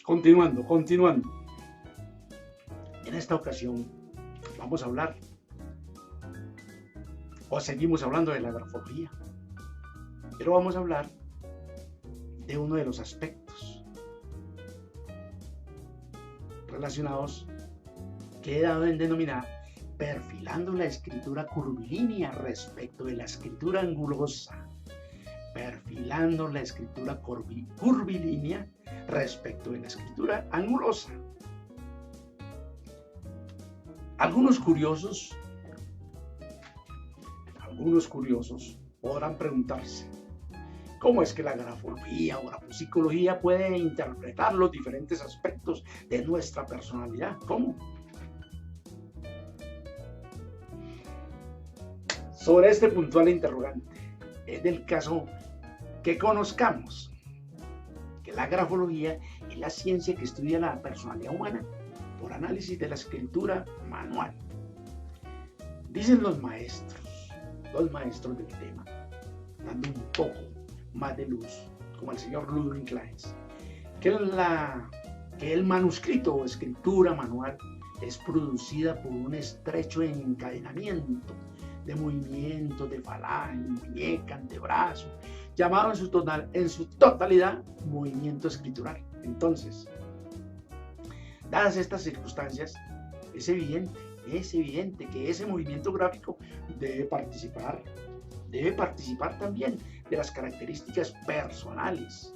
Continuando. En esta ocasión vamos a hablar, o seguimos hablando de la grafología, pero vamos a hablar de uno de los aspectos relacionados que he dado en denominar perfilando la escritura curvilínea respecto de la escritura angulosa. Perfilando la escritura curvilínea respecto de la escritura angulosa. Algunos curiosos podrán preguntarse, ¿cómo es que la grafología o grafopsicología puede interpretar los diferentes aspectos de nuestra personalidad? ¿Cómo? Sobre este puntual interrogante, es del caso que conozcamos que la grafología es la ciencia que estudia la personalidad humana por análisis de la escritura manual. Dicen los maestros del tema, dando un poco más de luz, como el señor Ludwig Claes, que el manuscrito o escritura manual es producida por un estrecho encadenamiento de movimientos de falange, muñeca, antebrazo, llamado en su totalidad movimiento escritural. Entonces, dadas estas circunstancias, es evidente que ese movimiento gráfico debe participar también de las características personales.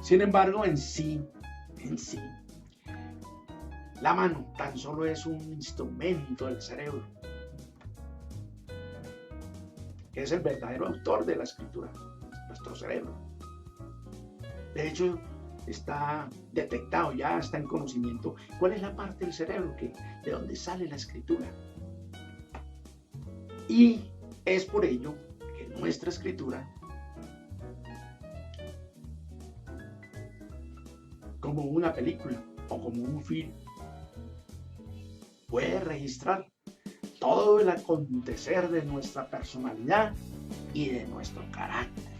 Sin embargo, en sí, la mano tan solo es un instrumento del cerebro, que es el verdadero autor de la escritura, nuestro cerebro. De hecho, está detectado, ya está en conocimiento cuál es la parte del cerebro de donde sale la escritura. Y es por ello que nuestra escritura, como una película o como un film, puede registrar todo el acontecer de nuestra personalidad y de nuestro carácter.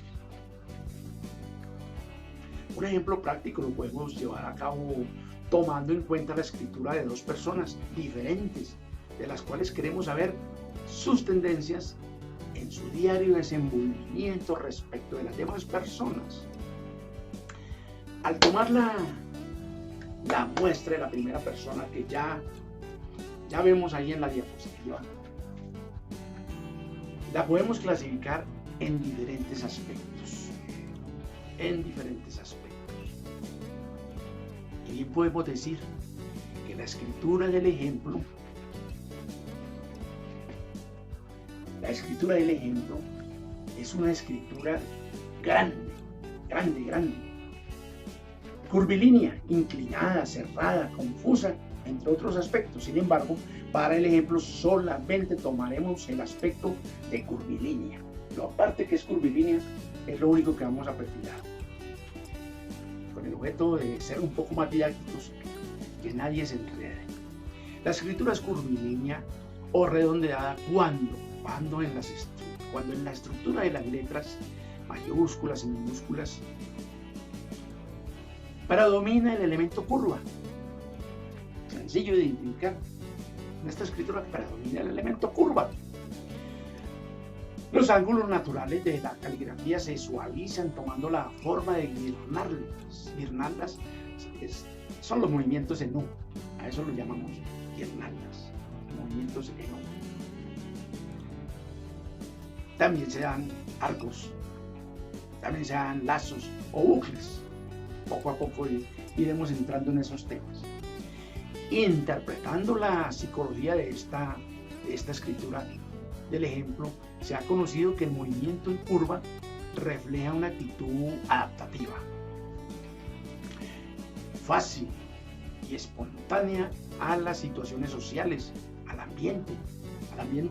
Un ejemplo práctico lo podemos llevar a cabo tomando en cuenta la escritura de dos personas diferentes, de las cuales queremos saber sus tendencias en su diario desenvolvimiento respecto de las demás personas. Al tomar la muestra de la primera persona que ya vemos ahí en la diapositiva, la podemos clasificar en diferentes aspectos. Y bien podemos decir que la escritura del ejemplo es una escritura grande, curvilínea, inclinada, cerrada, confusa, entre otros aspectos. Sin embargo, para el ejemplo solamente tomaremos el aspecto de curvilínea. La parte que es curvilínea es lo único que vamos a perfilar, con el objeto de ser un poco más didácticos, que nadie se enrede. La escritura es curvilínea o redondeada cuando en la estructura de las letras mayúsculas y minúsculas predomina el elemento curva. Sencillo de identificar. En esta escritura predomina el elemento curva. Los ángulos naturales de la caligrafía se suavizan tomando la forma de guirnaldas. Guirnaldas son los movimientos en U. A eso lo llamamos guirnaldas. Movimientos en U. También se dan arcos. También se dan lazos o bucles. Poco a poco iremos entrando en esos temas. Interpretando la psicología de esta escritura del ejemplo, se ha conocido que el movimiento en curva refleja una actitud adaptativa, fácil y espontánea a las situaciones sociales, al ambiente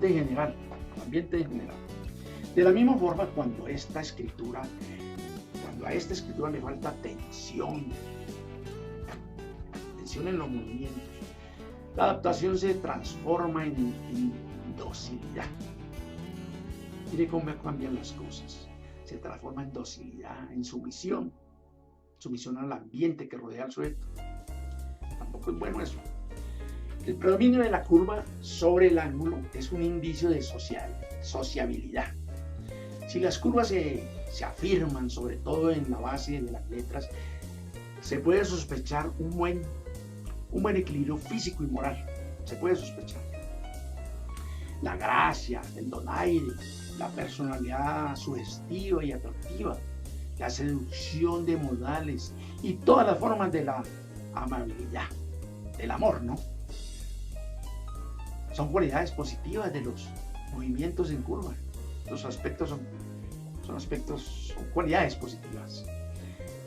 en general. De la misma forma, cuando a esta escritura le falta tensión en los movimientos, la adaptación se transforma en docilidad. Mire cómo cambian las cosas. Se transforma en docilidad, en sumisión. sumisión al ambiente que rodea al sujeto. Tampoco es bueno eso. El predominio de la curva sobre el ángulo es un indicio de sociabilidad. Si las curvas se afirman, sobre todo en la base de las letras, se puede sospechar un buen equilibrio físico y moral. Se puede sospechar. La gracia, el donaire, la personalidad sugestiva y atractiva, la seducción de modales y todas las formas de la amabilidad, del amor, ¿no? Son cualidades positivas de los movimientos en curva. Los aspectos son cualidades positivas.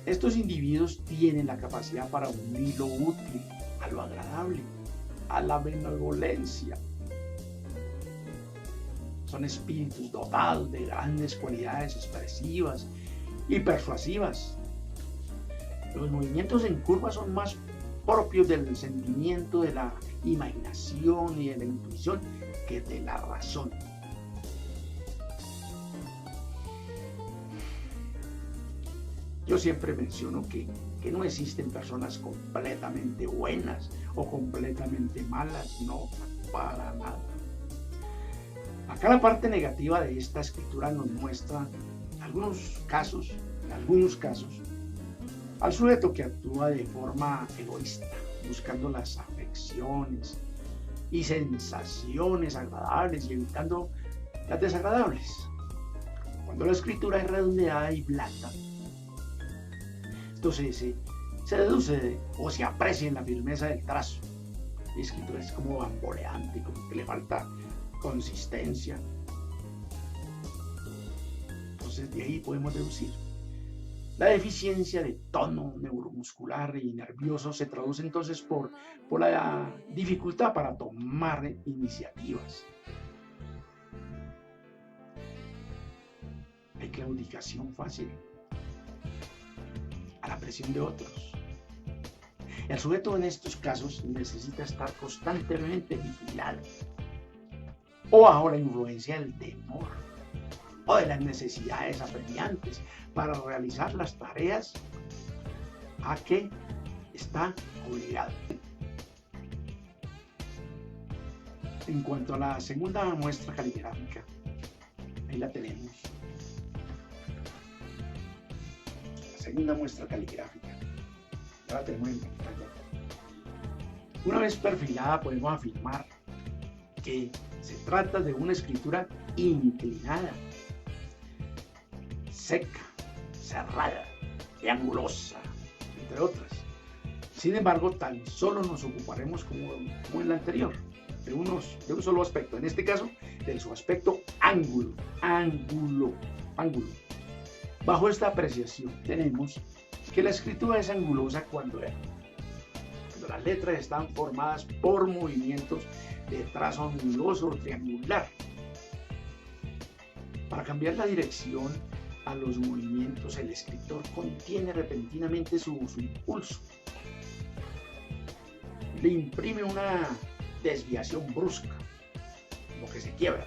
Estos individuos tienen la capacidad para unir lo útil a lo agradable, a la benevolencia. Son espíritus dotados de grandes cualidades expresivas y persuasivas. Los movimientos en curva son más propios del sentimiento, de la imaginación y de la intuición que de la razón. Yo siempre menciono que no existen personas completamente buenas o completamente malas, no, para nada. Acá la parte negativa de esta escritura nos muestra en algunos casos, al sujeto que actúa de forma egoísta, buscando las afecciones y sensaciones agradables y evitando las desagradables. Cuando la escritura es redondeada y blanda, entonces se deduce o se aprecia en la firmeza del trazo. La escritura es como bamboleante, como que le falta consistencia. Entonces de ahí podemos deducir. La deficiencia de tono neuromuscular y nervioso se traduce entonces por la dificultad para tomar iniciativas. Hay claudicación fácil a la presión de otros. El sujeto en estos casos necesita estar constantemente vigilado o bajo la influencia del temor o de las necesidades apremiantes para realizar las tareas a que está obligado. En cuanto a la segunda muestra caligráfica, ahí la tenemos. La segunda muestra caligráfica, ya la tenemos en pantalla. Una vez perfilada, podemos afirmar que se trata de una escritura inclinada, seca, cerrada y angulosa, entre otras. Sin embargo, tan solo nos ocuparemos, como en la anterior, de un solo aspecto, en este caso, de su aspecto ángulo. Bajo esta apreciación tenemos que la escritura es angulosa cuando las letras están formadas por movimientos de trazo anguloso o triangular. Para cambiar la dirección a los movimientos, el escritor contiene repentinamente su impulso. Le imprime una desviación brusca, como que se quiebra.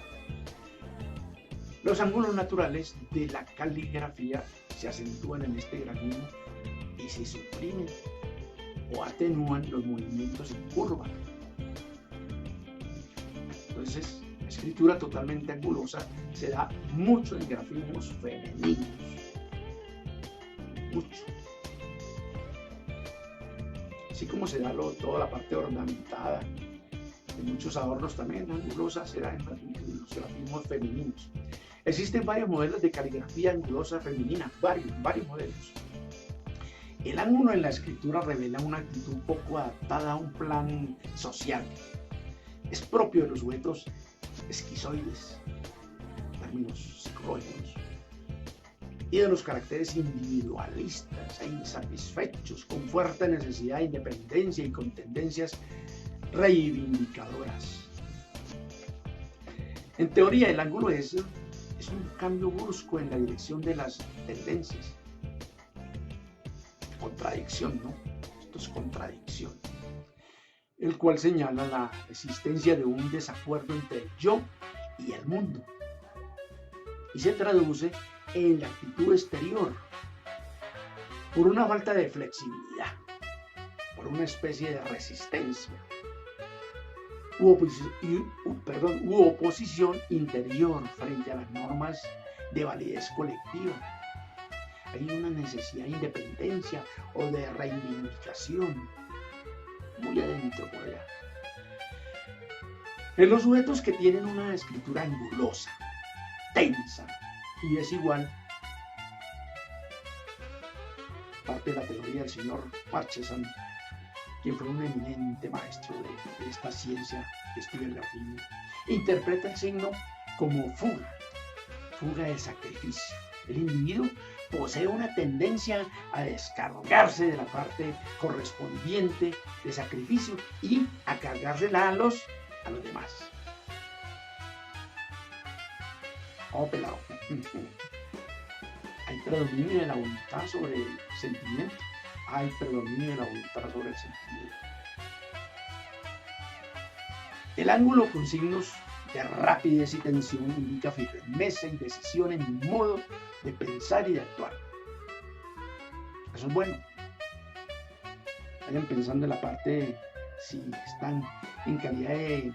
Los ángulos naturales de la caligrafía se acentúan en este grafismo y se suprimen o atenúan los movimientos en curva. Entonces, la escritura totalmente angulosa se da mucho en grafismos femeninos. Mucho. Así como se da toda la parte ornamentada de muchos adornos también angulosa se da en los grafismos femeninos. Existen varios modelos de caligrafía angulosa femenina, varios modelos. El ángulo en la escritura revela una actitud poco adaptada a un plan social. Es propio de los sujetos esquizoides, términos psicológicos, y de los caracteres individualistas e insatisfechos, con fuerte necesidad de independencia y con tendencias reivindicadoras. En teoría, el ángulo es un cambio brusco en la dirección de las tendencias. Contradicción, ¿no? Esto es contradicción. El cual señala la existencia de un desacuerdo entre el yo y el mundo. Y se traduce en la actitud exterior. por una falta de flexibilidad, por una especie de resistencia u oposición interior frente a las normas de validez colectiva. Hay una necesidad de independencia o de reivindicación muy adentro por allá. En los sujetos que tienen una escritura angulosa, tensa y desigual, parte de la teoría del señor Marchesan, quien fue un eminente maestro de esta ciencia que estudia el grafismo, interpreta el signo como fuga de sacrificio. El individuo posee una tendencia a descargarse de la parte correspondiente de sacrificio y a cargársela a los demás. Oh, pelado. Hay predominio de la voluntad sobre el sentimiento. Hay predominio de la voluntad sobre el sentimiento. El ángulo con signos de rapidez y tensión indica firmeza y decisión en un modo de pensar y de actuar. Eso es bueno. Vayan pensando en la parte, si están en calidad de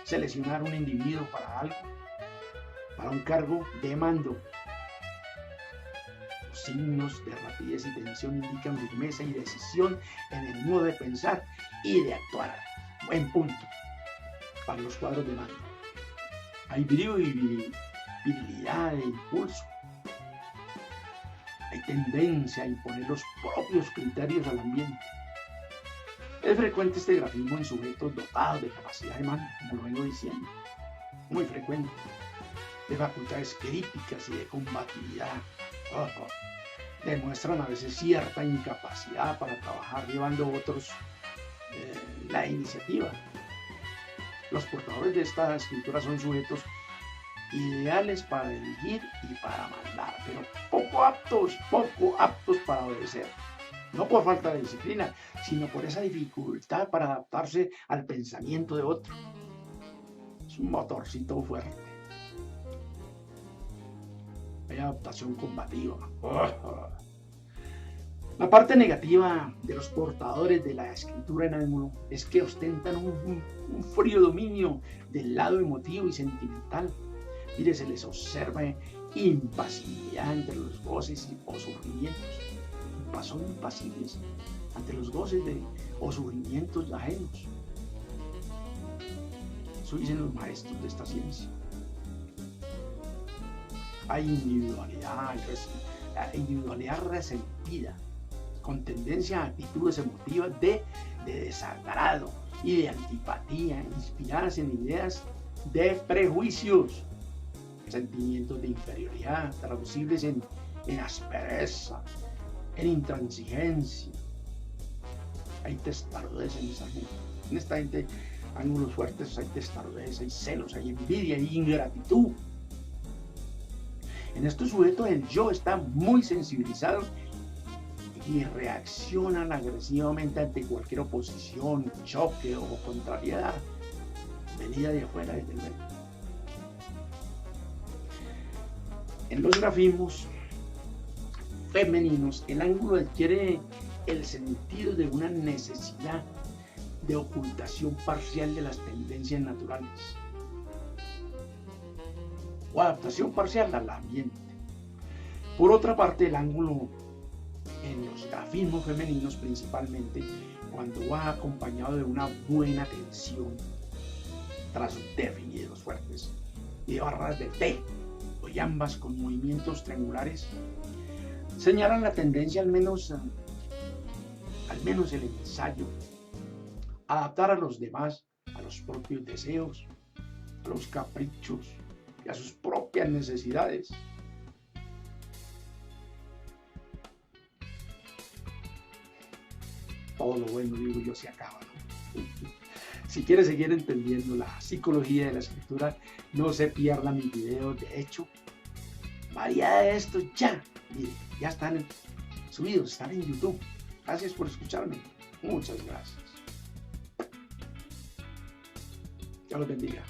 seleccionar un individuo para algo, para un cargo de mando. Los signos de rapidez y tensión indican firmeza y decisión en el modo de pensar y de actuar. Buen punto para los cuadros de mando. Hay brío y virilidad e impulso. Hay tendencia a imponer los propios criterios al ambiente. Es frecuente este grafismo en sujetos dotados de capacidad de mando, como lo vengo diciendo. Muy frecuente. De facultades críticas y de combatividad. Demuestran a veces cierta incapacidad para trabajar llevando otros la iniciativa. Los portadores de esta escritura son sujetos ideales para dirigir y para mandar, pero poco aptos para obedecer. No por falta de disciplina, sino por esa dificultad para adaptarse al pensamiento de otro. Es un motorcito fuerte. Hay adaptación combativa. La parte negativa de los portadores de la escritura en ángulo es que ostentan un frío dominio del lado emotivo y sentimental. Mire, se les observa impasibilidad entre los goces o sufrimientos. Son impasibles ante los goces o sufrimientos ajenos. Eso dicen los maestros de esta ciencia. Hay individualidad resentida, con tendencia a actitudes emotivas de desagrado y de antipatía, inspiradas en ideas de prejuicios, sentimientos de inferioridad, traducibles en aspereza, en intransigencia. Hay testarudez en esa gente. En esta gente, ángulos fuertes, hay testarudez, hay celos, hay envidia, hay ingratitud. En estos sujetos el yo está muy sensibilizado y reaccionan agresivamente ante cualquier oposición, choque o contrariedad venida de afuera, desde luego. En los grafismos femeninos, el ángulo adquiere el sentido de una necesidad de ocultación parcial de las tendencias naturales o adaptación parcial al ambiente. Por otra parte, el ángulo en los grafismos femeninos, principalmente cuando va acompañado de una buena tensión, trazos definidos fuertes y de barras de T, y ambas con movimientos triangulares, señalan la tendencia, al menos el ensayo, a adaptar a los demás, a los propios deseos, a los caprichos y a sus propias necesidades. Todo lo bueno, digo yo, se acaba, ¿no? Si quieres seguir entendiendo la psicología de la escritura, no se pierda mi video. De hecho, variedad de estos ya, mire, ya están subidos, están en YouTube. Gracias por escucharme. Muchas gracias. Dios los bendiga.